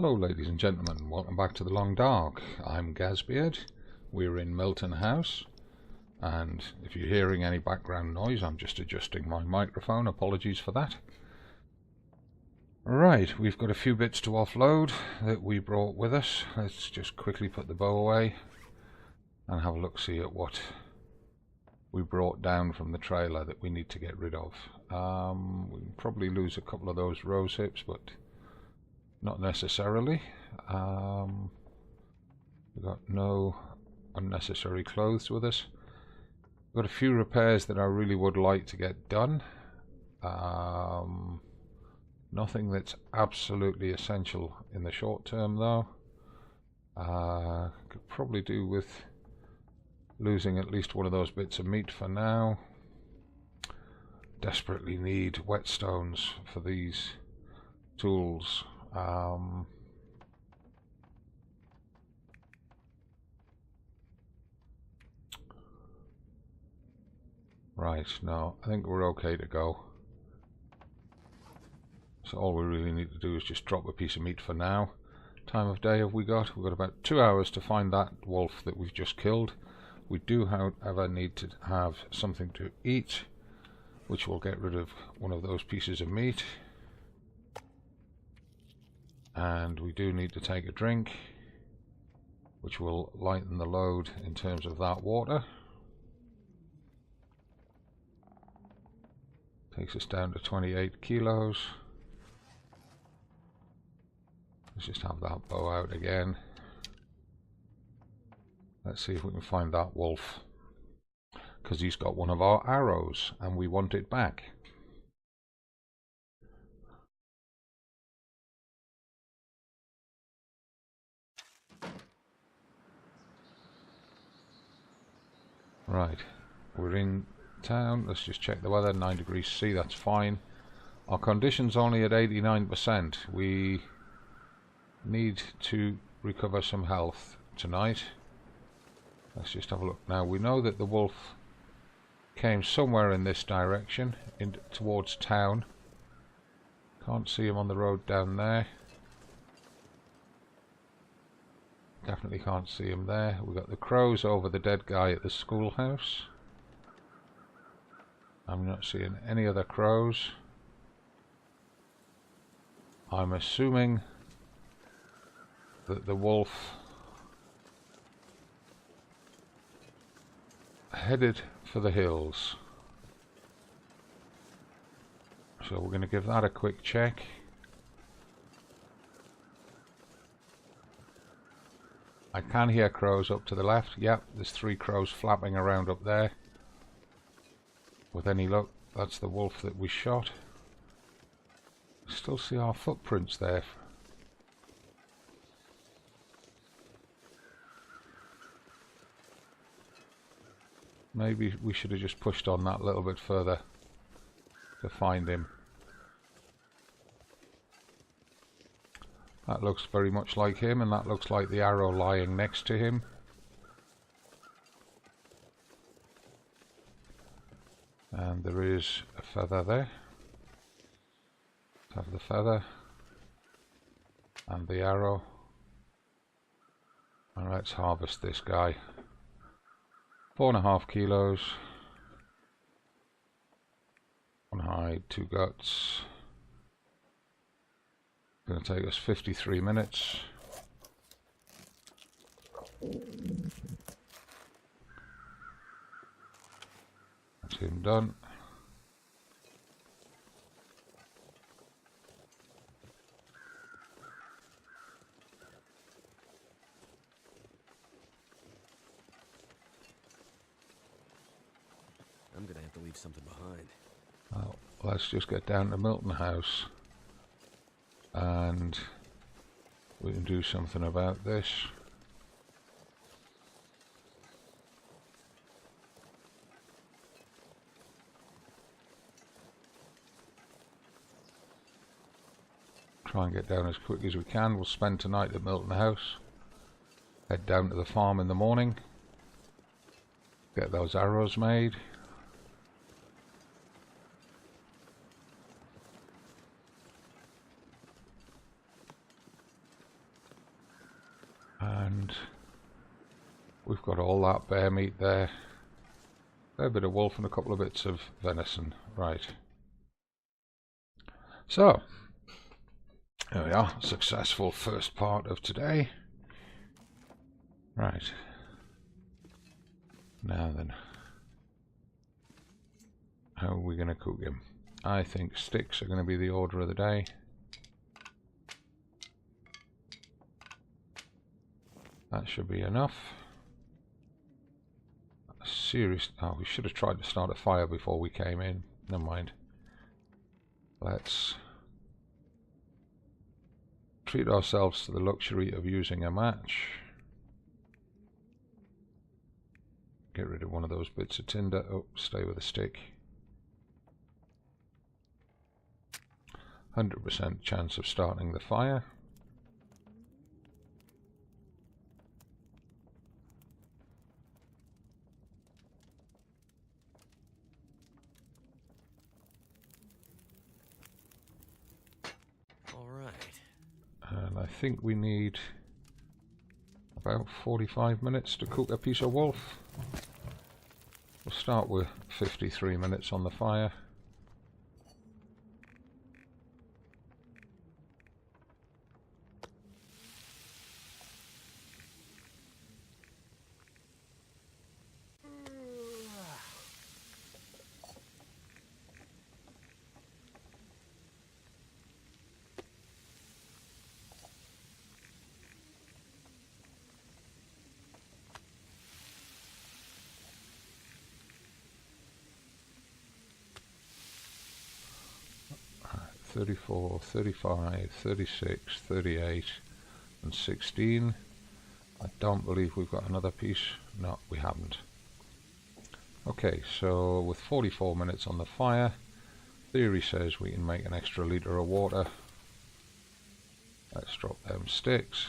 Hello ladies and gentlemen, welcome back to the Long Dark. I'm Gazbeard. We're in Milton House, and if you're hearing any background noise, I'm just adjusting my microphone. Apologies for that. Right, we've got a few bits to offload that we brought with us. Let's just quickly put the bow away and have a look-see at what we brought down from the trailer that we need to get rid of. We can probably lose a couple of those rose hips, but not necessarily. We've got no unnecessary clothes with us. We've got a few repairs that I really would like to get done. Nothing that's absolutely essential in the short term though. Could probably do with losing at least one of those bits of meat for now. Desperately need whetstones for these tools. Right, no, I think we're okay to go. So all we really need to do is just drop a piece of meat for now. Time of day have we got? We've got about 2 hours to find that wolf that we've just killed. We do, however, need to have something to eat, which will get rid of one of those pieces of meat. And we do need to take a drink, which will lighten the load in terms of that water. Takes us down to 28 kilos. Let's just have that bow out again. Let's see if we can find that wolf, because he's got one of our arrows and we want it back. Right, we're in town. Let's just check the weather. 9 degrees C, that's fine. Our condition's only at 89%. We need to recover some health tonight. Let's just have a look now. We know that the wolf came somewhere in this direction, towards town. Can't see him on the road down there. Definitely can't see him there. We've got the crows over the dead guy at the schoolhouse. I'm not seeing any other crows. I'm assuming that the wolf headed for the hills. So we're going to give that a quick check. I can hear crows up to the left. Yep, there's 3 crows flapping around up there. With any luck, that's the wolf that we shot. Still see our footprints there. Maybe we should have just pushed on that a little bit further to find him. That looks very much like him, and that looks like the arrow lying next to him. And there is a feather there. Let's have the feather and the arrow. And let's harvest this guy. 4.5 kilos. 1 hide, 2 guts. Going to take us 53 minutes. That's him done. I'm gonna have to leave something behind. Well, let's just get down to Milton House and we can do something about this. Try and get down as quick as we can. We'll spend tonight at Milton House. Head down to the farm in the morning. Get those arrows made. that bear meat there. A bit of wolf and a couple of bits of venison. Right. So, there we are. Successful first part of today. Right. Now then. How are we going to cook him? I think sticks are going to be the order of the day. That should be enough. Serious. Oh, we should have tried to start a fire before we came in. Never mind. Let's treat ourselves to the luxury of using a match. Get rid of one of those bits of tinder. Oh, stay with the stick. 100% chance of starting the fire. All right. And I think we need about 45 minutes to cook a piece of wolf. We'll start with 53 minutes on the fire. Uh, 34, 35, 36, 38 and 16. I don't believe we've got another piece. No, we haven't. Okay, so with 44 minutes on the fire, theory says we can make an extra litre of water. Let's drop them sticks.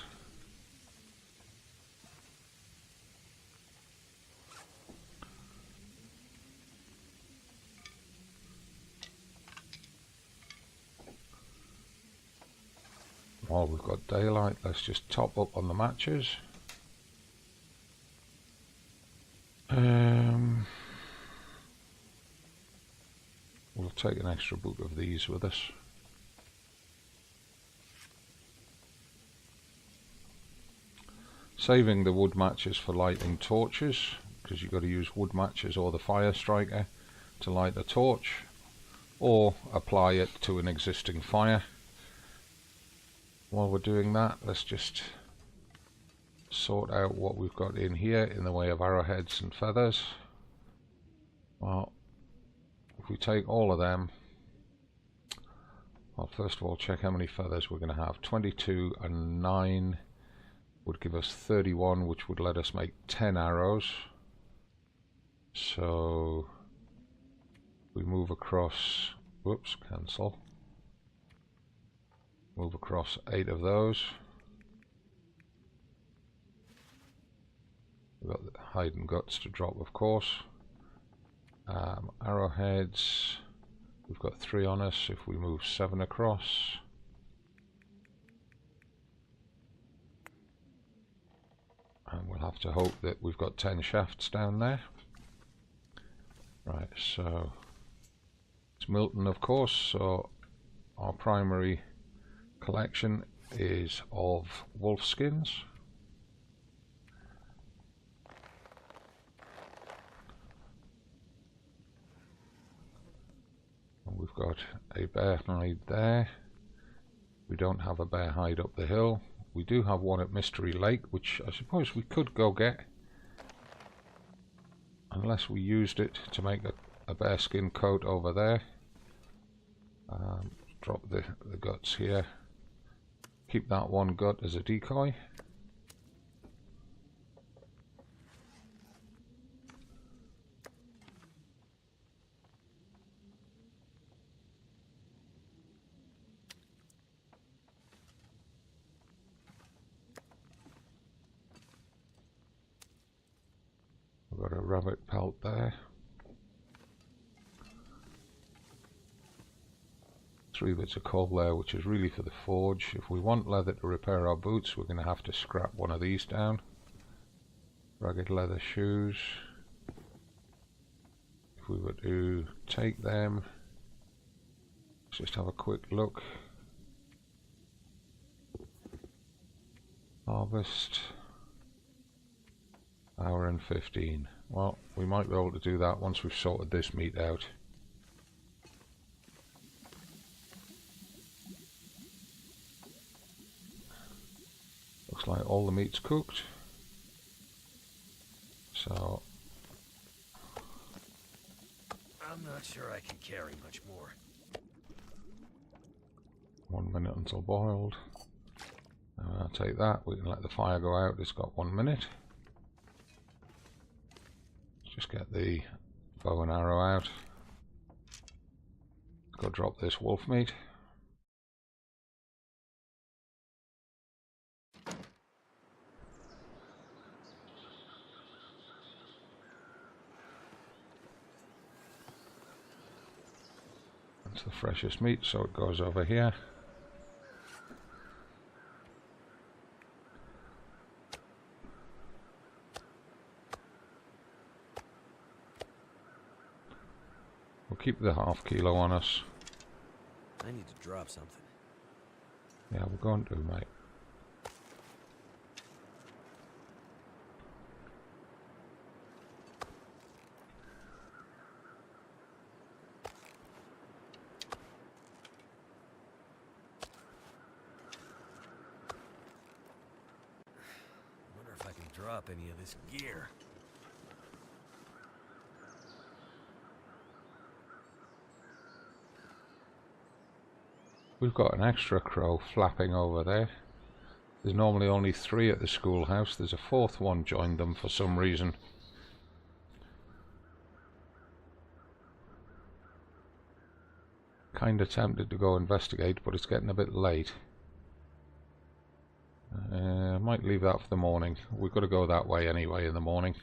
While we've got daylight, let's just top up on the matches. We'll take an extra boot of these with us. Saving the wood matches for lighting torches, because you've got to use wood matches or the fire striker to light a torch, or apply it to an existing fire. While we're doing that, let's just sort out what we've got in here in the way of arrowheads and feathers. Well, if we take all of them, well, first of all, check how many feathers we're going to have. 22 and 9 would give us 31, which would let us make 10 arrows. So we move across, whoops, cancel. Move across 8 of those. We've got the hide and guts to drop, of course. Arrowheads, we've got 3 on us. If we move 7 across, and we'll have to hope that we've got 10 shafts down there. Right, so it's Milton, of course, so our primary collection is of wolf skins. And we've got a bear hide there. We don't have a bear hide up the hill. We do have one at Mystery Lake, which I suppose we could go get, unless we used it to make a bear skin coat over there. Drop the guts here. Keep that one gut as a decoy. We've got a rabbit pelt there. 3 bits of coal there, which is really for the forge. If we want leather to repair our boots, we're going to have to scrap one of these down. Rugged leather shoes. If we were to take them, let's just have a quick look. Harvest. Hour and 15. Well, we might be able to do that once we've sorted this meat out. Looks like all the meat's cooked. So I'm not sure I can carry much more. 1 minute until boiled. I'll take that. We can let the fire go out. It's got 1 minute. Let's just get the bow and arrow out. Go drop this wolf meat. That's the freshest meat, so it goes over here. We'll keep the ½ kilo on us. I need to drop something. Yeah, we're going to, mate. Wonder if I can drop any of this gear. We've got an extra crow flapping over there. There's normally only 3 at the schoolhouse. There's a 4th one joined them for some reason. Kinda tempted to go investigate, but it's getting a bit late. I might leave that for the morning. We've got to go that way anyway in the morning.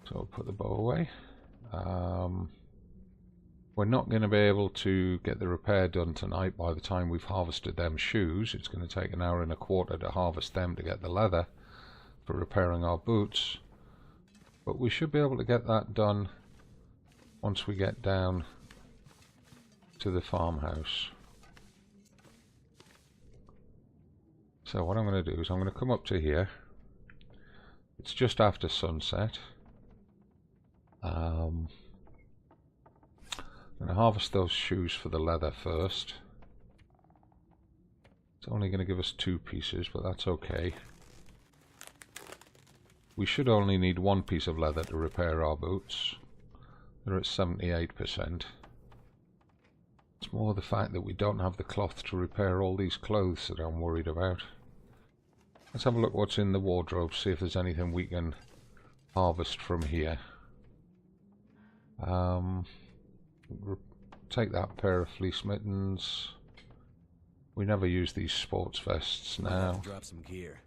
So I'll put the bow away. We're not going to be able to get the repair done tonight by the time we've harvested them shoes. It's going to take 1 hour and a quarter to harvest them to get the leather for repairing our boots. But we should be able to get that done once we get down to the farmhouse. So what I'm going to do is I'm going to come up to here. It's just after sunset. I'm going to harvest those shoes for the leather first. It's only going to give us 2 pieces, but that's okay. We should only need 1 piece of leather to repair our boots. They're at 78%. It's more the fact that we don't have the cloth to repair all these clothes that I'm worried about. Let's have a look what's in the wardrobe, see if there's anything we can harvest from here. Take that pair of fleece mittens. We never use these sports vests now. Drop some gear.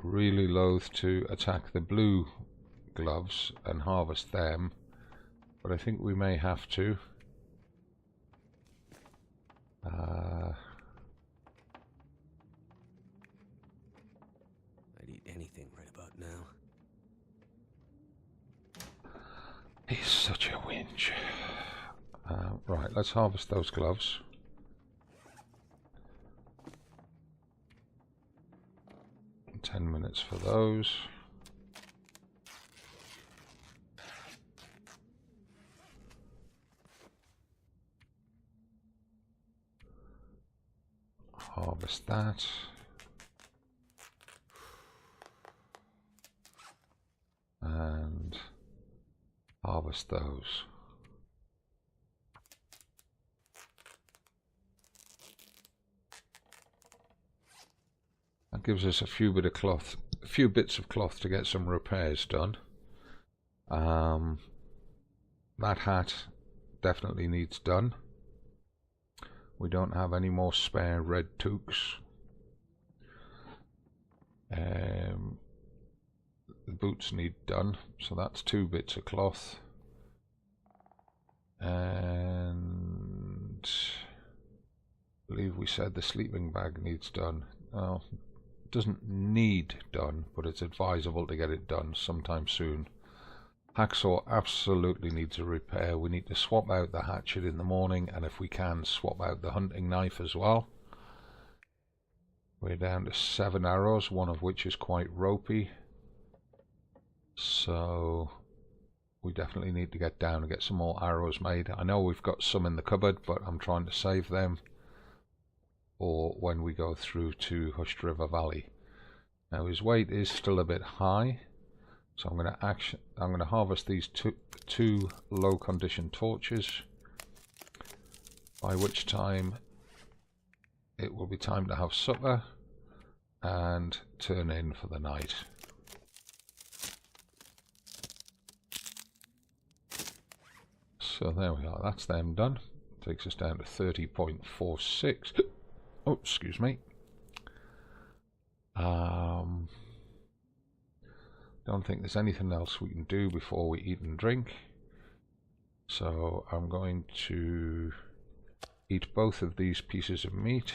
Really loath to attack the blue gloves and harvest them, but I think we may have to. I'd eat anything right about now. He's such a winch. Right, let's harvest those gloves. $10 minutes for those. Harvest that. And harvest those. That gives us a few bits of cloth to get some repairs done. That hat definitely needs done. We don't have any more spare red toques. The boots need done, so that's 2 bits of cloth. And I believe we said the sleeping bag needs done. Well, it doesn't need done, but it's advisable to get it done sometime soon. Hacksaw absolutely needs a repair. We need to swap out the hatchet in the morning, and if we can, swap out the hunting knife as well. We're down to 7 arrows, one of which is quite ropey. So we definitely need to get down and get some more arrows made. I know we've got some in the cupboard, but I'm trying to save them for when we go through to Hushed River Valley. Now his weight is still a bit high, so I'm going to harvest these two low condition torches, by which time it will be time to have supper and turn in for the night. So there we are, that's them done. Takes us down to 30.46. Oh, excuse me. Don't think there's anything else we can do before we eat and drink. So I'm going to eat both of these pieces of meat.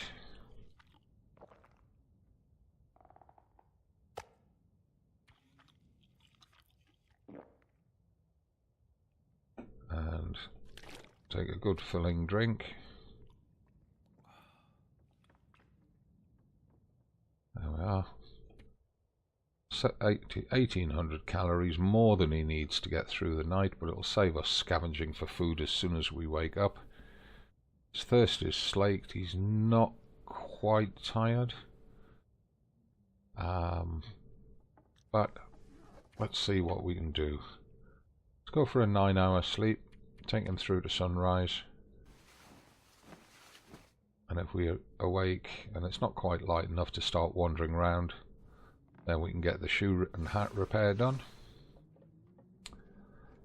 And take a good filling drink. There we are. 1800 calories, more than he needs to get through the night, but it'll save us scavenging for food as soon as we wake up. His thirst is slaked. He's not quite tired. But let's see what we can do. Let's go for a 9-hour sleep, take him through to sunrise. And if we are awake and it's not quite light enough to start wandering around, then we can get the shoe and hat repair done.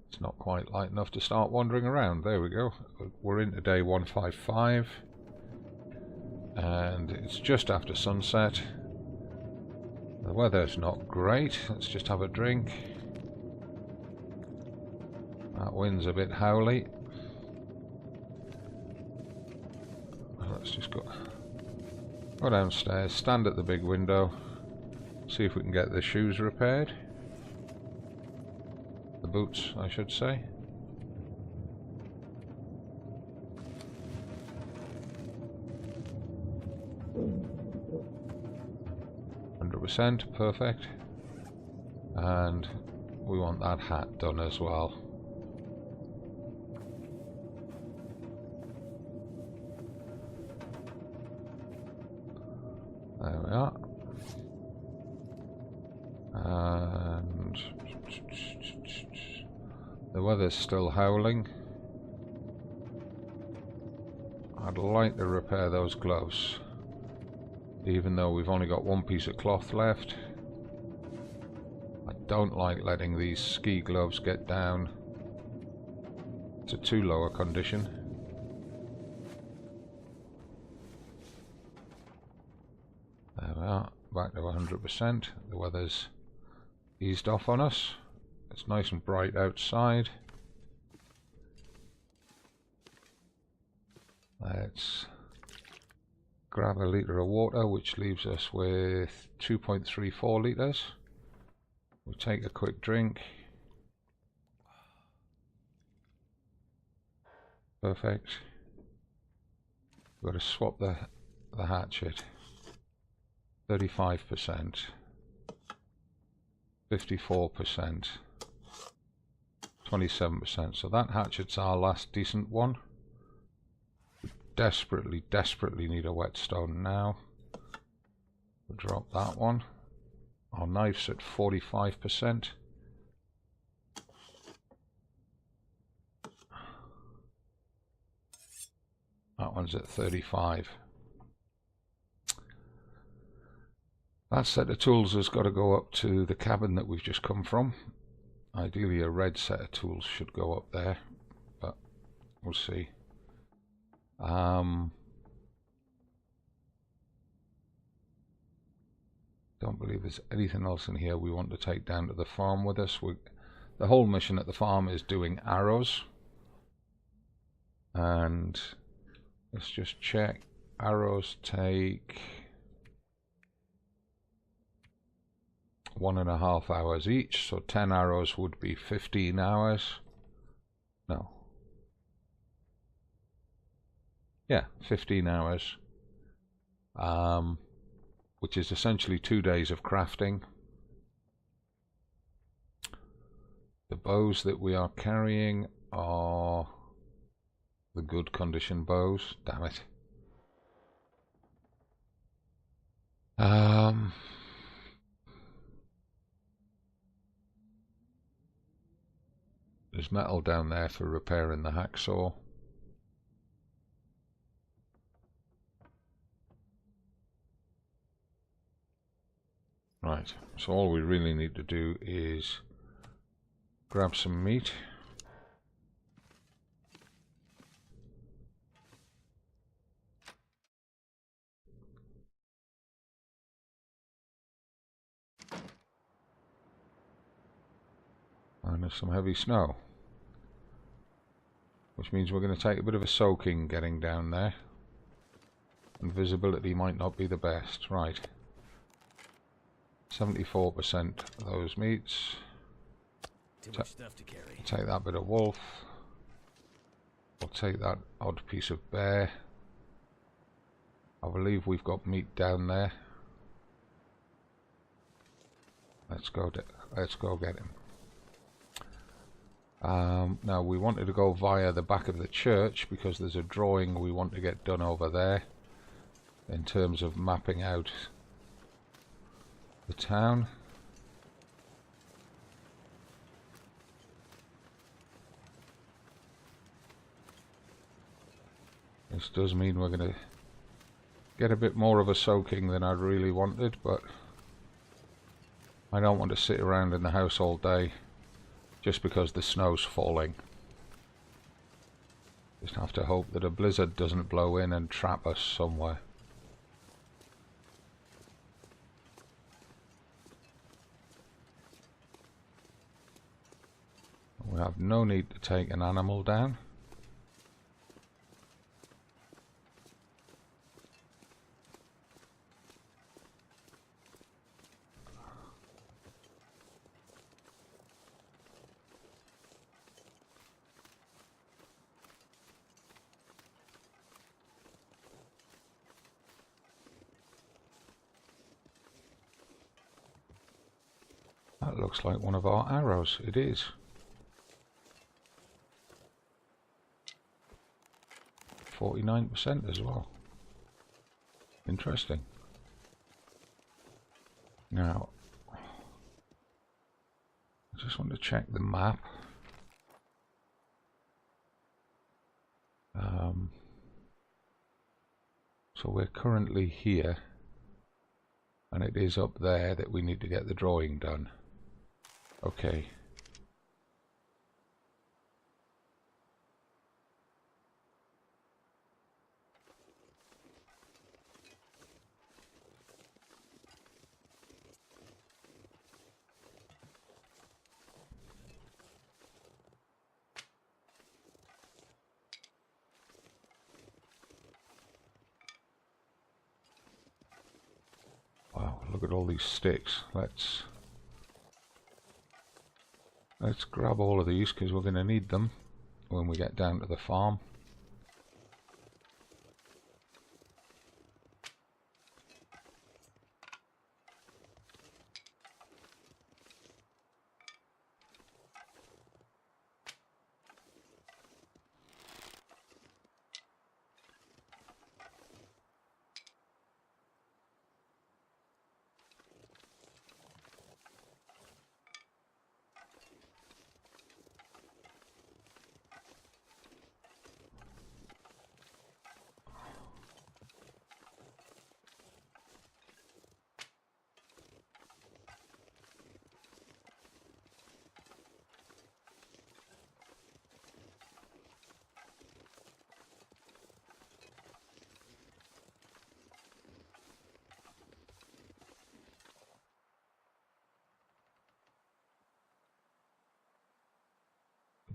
It's not quite light enough to start wandering around. There we go. We're into day 155. And it's just after sunset. The weather's not great. Let's just have a drink. That wind's a bit howly. Let's just go downstairs, stand at the big window, see if we can get the shoes repaired. The boots, I should say. %, perfect. And we want that hat done as well. There we are. And the weather's still howling. I'd like to repair those gloves, even though we've only got one piece of cloth left. I don't like letting these ski gloves get down to too low a condition. There we are, back to 100%. The weather's eased off on us. It's nice and bright outside. Let's grab a litre of water, which leaves us with 2.34 litres. We'll take a quick drink. Perfect. We've got to swap the hatchet. 35%, 54%, 27%. So that hatchet's our last decent one. We desperately need a whetstone now. We'll drop that one. Our knife's at 45%. That one's at 35%. That set of tools has got to go up to the cabin that we've just come from. Ideally a red set of tools should go up there, but we'll see. Don't believe there's anything else in here we want to take down to the farm with us. The whole mission at the farm is doing arrows. And let's just check. Arrows take 1.5 hours each, so 10 arrows would be 15 hours. No. Yeah, 15 hours. Which is essentially 2 days of crafting. The bows that we are carrying are the good condition bows. Damn it. There's metal down there for repairing the hacksaw. Right, so all we really need to do is grab some meat. And there's some heavy snow, which means we're going to take a bit of a soaking getting down there, and visibility might not be the best. Right, 74% of those meats. Too much stuff to carry. Take that bit of wolf. We'll take that odd piece of bear. I believe we've got meat down there. Let's go get him. Now we wanted to go via the back of the church because there's a drawing we want to get done over there in terms of mapping out the town. This does mean we're going to get a bit more of a soaking than I really wanted, but I don't want to sit around in the house all day just because the snow's falling. Just have to hope that a blizzard doesn't blow in and trap us somewhere. We have no need to take an animal down. That looks like one of our arrows. It is. %49 as well. Interesting. Now, I just want to check the map. So we're currently here, and it is up there that we need to get the drawing done. Okay. Wow, look at all these sticks. Let's grab all of these because we're going to need them when we get down to the farm.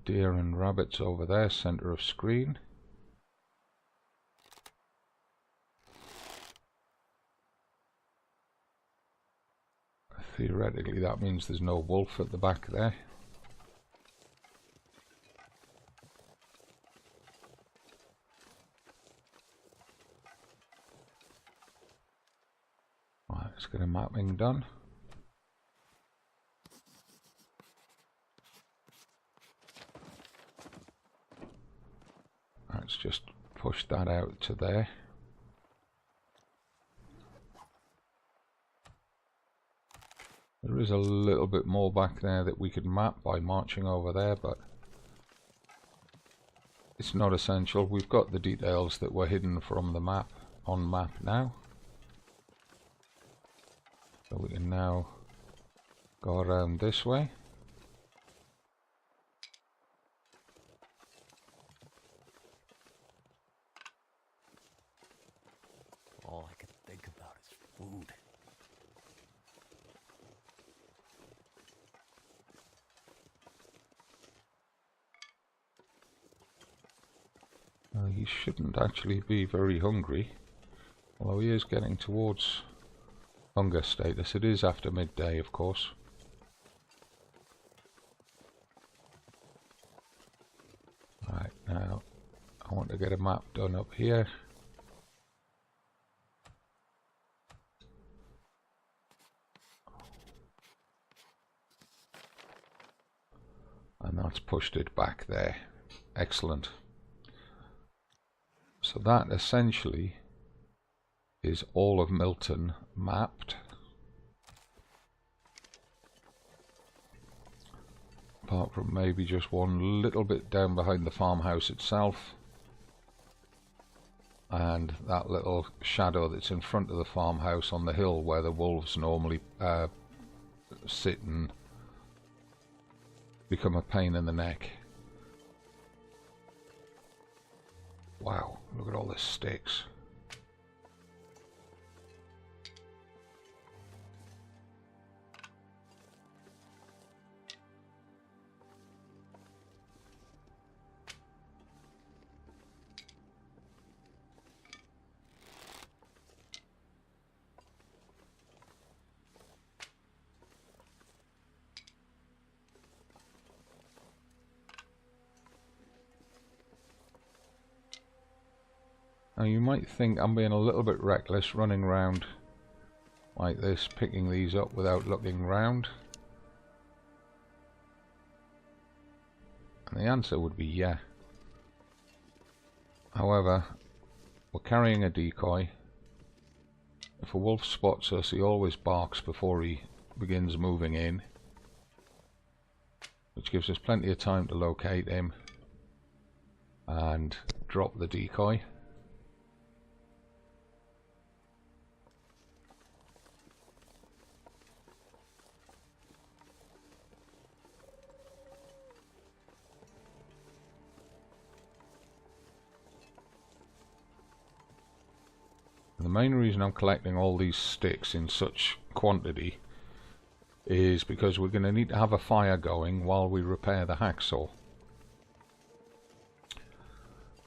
Deer and rabbits over there, center of screen. Theoretically that means there's no wolf at the back there. Right, let's get a mapping done. Let's just push that out to there. There is a little bit more back there that we could map by marching over there, but it's not essential. We've got the details that were hidden from the map on map now. So we can now go around this way. All I can think about is food. He shouldn't actually be very hungry, although he is getting towards hunger status. It is after midday, of course. Right, now I want to get a map done up here. And that's pushed it back there. Excellent. So that essentially is all of Milton mapped. Apart from maybe just one little bit down behind the farmhouse itself. And that little shadow that's in front of the farmhouse on the hill where the wolves normally sit and become a pain in the neck. Wow, look at all the sticks. Now you might think I'm being a little bit reckless running around like this, picking these up without looking round. And the answer would be yeah. However, we're carrying a decoy. If a wolf spots us, he always barks before he begins moving in, which gives us plenty of time to locate him and drop the decoy. The main reason I'm collecting all these sticks in such quantity is because we're going to need to have a fire going while we repair the hacksaw.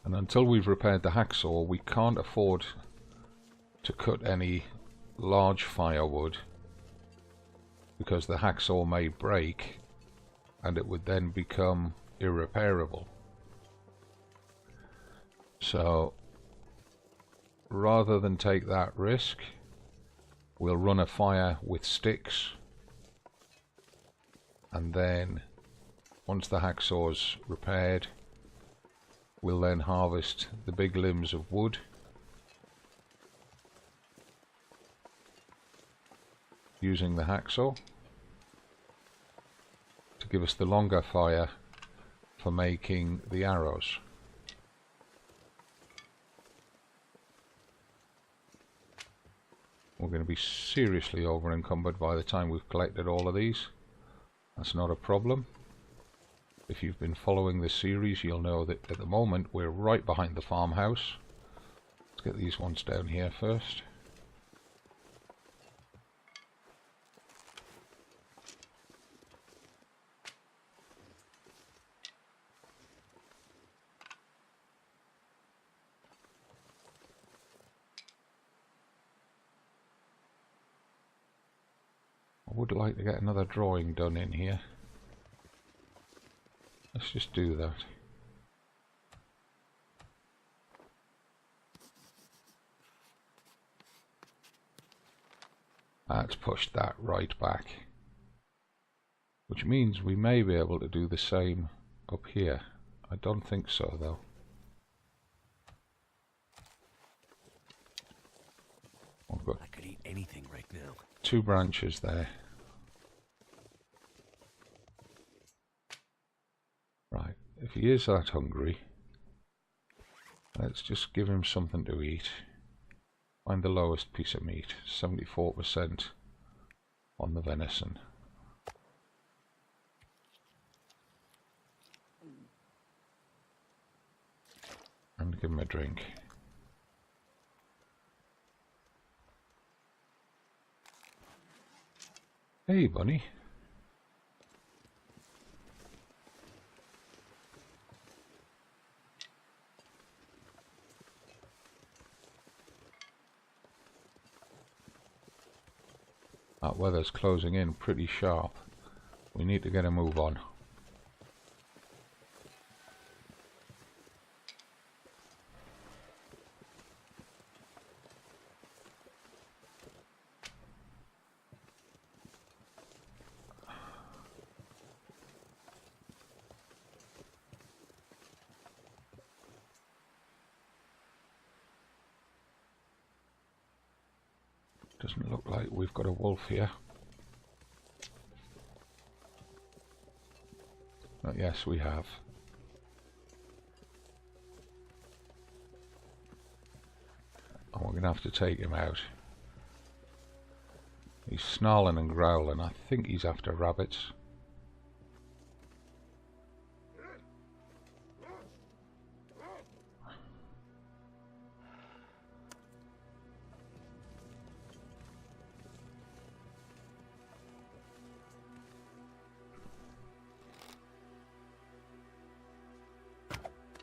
And until we've repaired the hacksaw, we can't afford to cut any large firewood, because the hacksaw may break and it would then become irreparable. So rather than take that risk, we'll run a fire with sticks, and then once the hacksaw's repaired, we'll then harvest the big limbs of wood using the hacksaw to give us the longer fire for making the arrows. We're going to be seriously over encumbered by the time we've collected all of these. That's not a problem. If you've been following this series, you'll know that at the moment we're right behind the farmhouse. Let's get these ones down here first. I would like to get another drawing done in here. Let's just do that. That's pushed that right back. Which means we may be able to do the same up here. I don't think so though. I've got I could eat anything right now. 2 branches there. Right, if he is that hungry, let's just give him something to eat. Find the lowest piece of meat, 74% on the venison. And give him a drink. Hey, bunny. That weather's closing in pretty sharp. We need to get a move on. Doesn't look like we've got a wolf here. But yes, we have. And we're going to have to take him out. He's snarling and growling. I think he's after rabbits.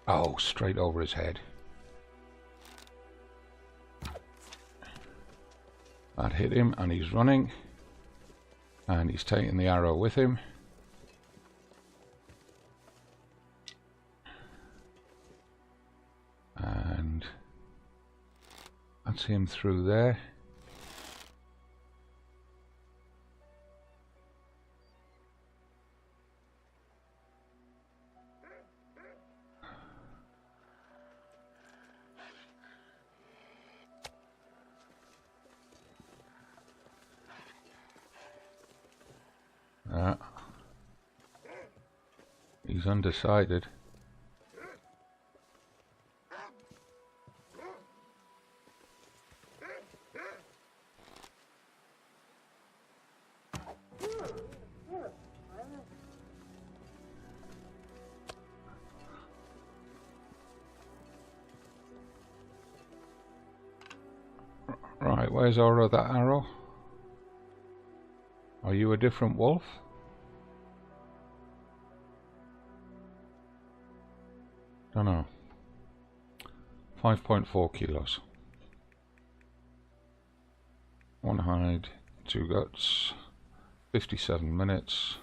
Oh, straight over his head. That hit him and he's running. And he's taking the arrow with him. And that's him through there. He's undecided. Right, where's our other arrow? Are you a different wolf? Don't know. 5.4 kilos. 1 hide, 2 guts, 57 minutes.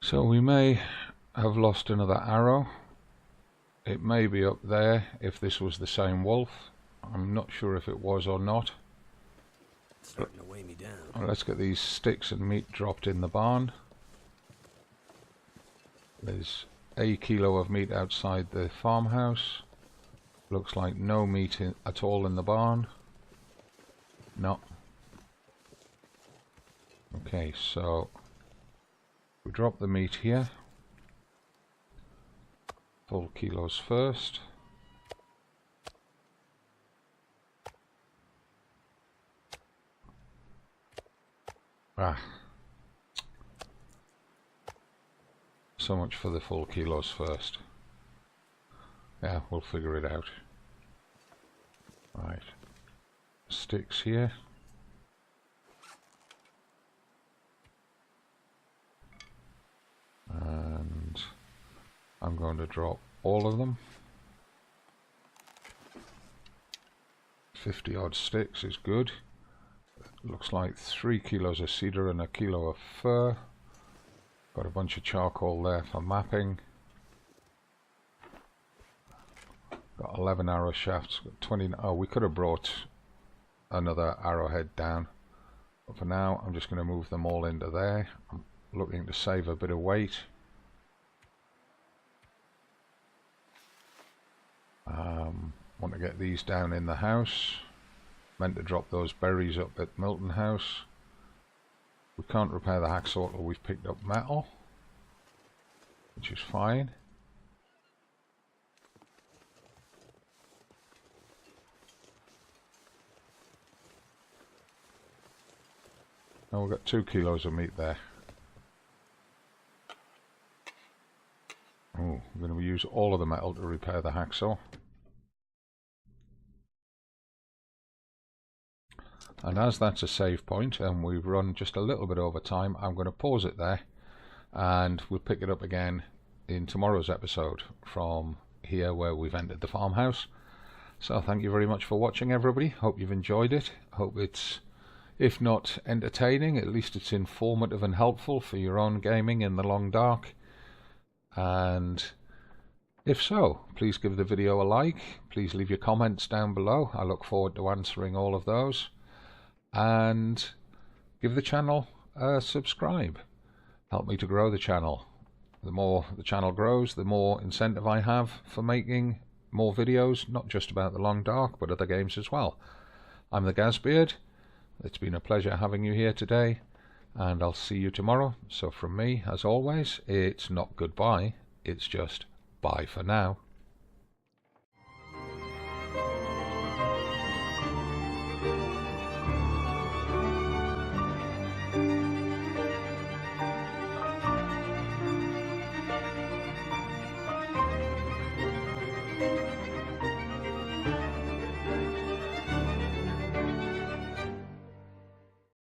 So we may have lost another arrow. It may be up there if this was the same wolf. I'm not sure if it was or not. It's starting to weigh me down. Let's get these sticks and meat dropped in the barn. There's a kilo of meat outside the farmhouse. Looks like no meat at all in the barn. No. Okay, so we drop the meat here. Full kilos first. So much for the full kilos first. Yeah, we'll figure it out. Right. Sticks here. I'm going to drop all of them. 50 odd sticks is good. Looks like 3 kilos of cedar and a kilo of fir. Got a bunch of charcoal there for mapping. Got 11 arrow shafts. Got 20. Oh, we could have brought another arrowhead down. But for now, I'm just going to move them all into there. I'm looking to save a bit of weight. Want to get these down in the house. Meant to drop those berries up at Milton house. We can't repair the hacksaw till we've picked up metal, which is fine. Now we've got 2 kilos of meat there. Oh, I'm going to use all of the metal to repair the hacksaw. And as that's a save point and we've run just a little bit over time, I'm going to pause it there and we'll pick it up again in tomorrow's episode from here where we've entered the farmhouse. So thank you very much for watching, everybody. Hope you've enjoyed it. Hope it's, if not entertaining, at least it's informative and helpful for your own gaming in the long dark. And if so, please give the video a like. Please leave your comments down below. I look forward to answering all of those. And give the channel a subscribe. Help me to grow the channel. The more the channel grows, the more incentive I have for making more videos, not just about the long dark, but other games as well. I'm the Gazbeard. It's been a pleasure having you here today, and I'll see you tomorrow. So from me, as always, it's not goodbye, it's just bye for now.